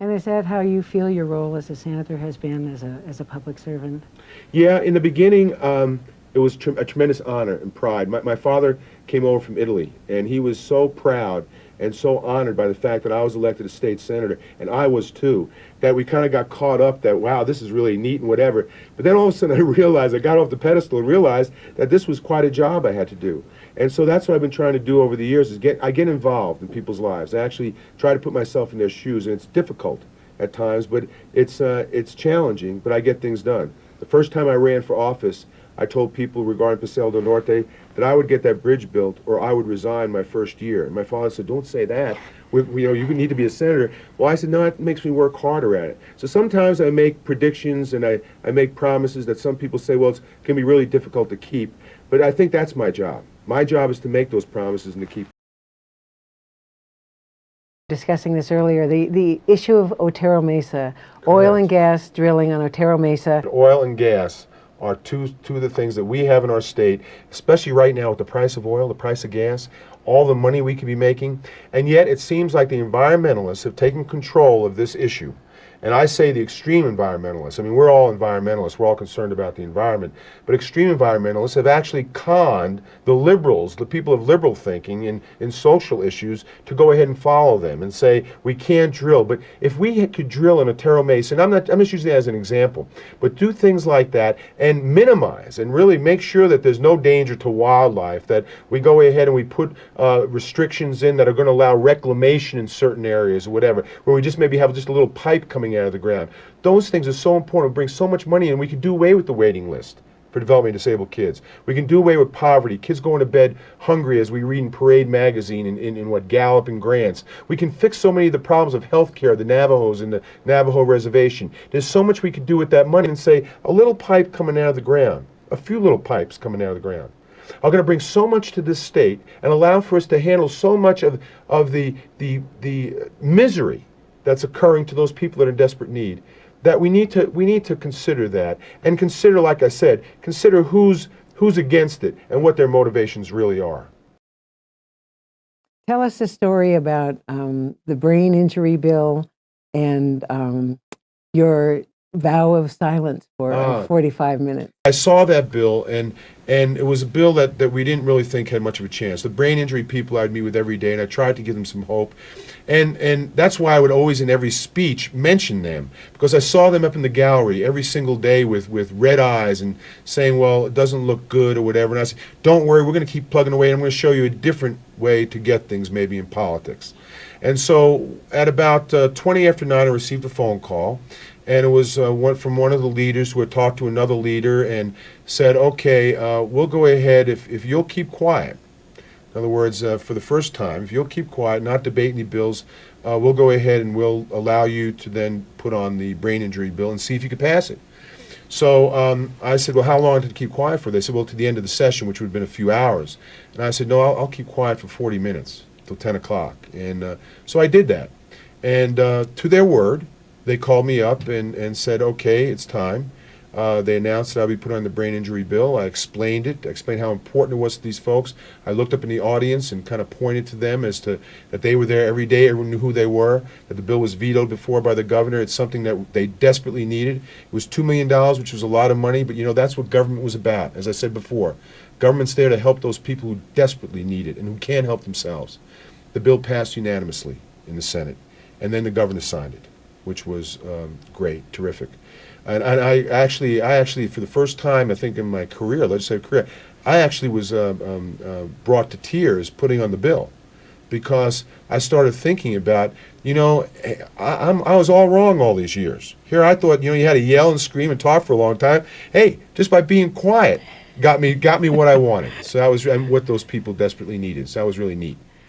And is that how you feel your role as a senator has been as a public servant? Yeah, in the beginning, it was a tremendous honor and pride. My father came over from Italy, and he was so proud and so honored by the fact that I was elected a state senator, and I was too, that we kind of got caught up that, wow, this is really neat and whatever. But then all of a sudden I realized, I got off the pedestal and realized that this was quite a job I had to do. And so that's what I've been trying to do over the years, is I get involved in people's lives. I actually try to put myself in their shoes, and it's difficult at times, but it's challenging, but I get things done. The first time I ran for office, I told people regarding Paseo del Norte that I would get that bridge built or I would resign my first year. And my father said, don't say that. You need to be a senator. Well, I said, no, it makes me work harder at it. So sometimes I make predictions and I make promises that some people say, well, it can be really difficult to keep. But I think that's my job. My job is to make those promises and to keep. Discussing this earlier, the issue of Otero Mesa, oil and gas drilling on Otero Mesa. Oil and gas are two of the things that we have in our state, especially right now with the price of oil, the price of gas, all the money we could be making, and yet it seems like the environmentalists have taken control of this issue. And I say the extreme environmentalists. I mean, we're all environmentalists. We're all concerned about the environment. But extreme environmentalists have actually conned the liberals, the people of liberal thinking in social issues, to go ahead and follow them and say, we can't drill. But if we could drill in Otero Mesa, and I'm just using that as an example, but do things like that and minimize and really make sure that there's no danger to wildlife, that we go ahead and we put restrictions in that are going to allow reclamation in certain areas or whatever, where we just maybe have just a little pipe coming out of the ground. Those things are so important, bring so much money, and we can do away with the waiting list for developmentally disabled kids. We can do away with poverty, kids going to bed hungry as we read in Parade magazine in what, Gallup and Grants. We can fix so many of the problems of health care, the Navajos and the Navajo reservation. There's so much we could do with that money, and say a little pipe coming out of the ground, a few little pipes coming out of the ground, are going to bring so much to this state and allow for us to handle so much of the misery that's occurring to those people that are in desperate need, that we need to consider that, and consider, like I said, consider who's against it and what their motivations really are. Tell us a story about the brain injury bill and your vow of silence for 45 minutes. I saw that bill, and it was a bill that we didn't really think had much of a chance. The brain injury people I'd meet with every day, and I tried to give them some hope. And that's why I would always in every speech mention them, because I saw them up in the gallery every single day with red eyes and saying, well, it doesn't look good or whatever. And I said, don't worry, we're going to keep plugging away, and I'm going to show you a different way to get things maybe in politics. And so at about 20 after 9, I received a phone call. And it was from one of the leaders who had talked to another leader and said, okay, we'll go ahead if you'll keep quiet. In other words, for the first time, if you'll keep quiet, not debate any bills, we'll go ahead and we'll allow you to then put on the brain injury bill and see if you can pass it. So I said, well, how long did you keep quiet for? They said, well, to the end of the session, which would have been a few hours. And I said, no, I'll keep quiet for 40 minutes, till 10 o'clock. And so I did that. And to their word, they called me up and said, okay, it's time. They announced that I'll be put on the brain injury bill. I explained it. I explained how important it was to these folks. I looked up in the audience and kind of pointed to them as to that they were there every day. Everyone knew who they were, that the bill was vetoed before by the governor. It's something that they desperately needed. It was $2 million, which was a lot of money, but that's what government was about. As I said before, government's there to help those people who desperately need it and who can't help themselves. The bill passed unanimously in the Senate, and then the governor signed it, which was great, terrific. And I actually, for the first time, I think in my career, legislative career, I actually was brought to tears putting on the bill, because I started thinking about, I was all wrong all these years. Here I thought, you had to yell and scream and talk for a long time. Hey, just by being quiet got me what I wanted. So that was what those people desperately needed. So that was really neat.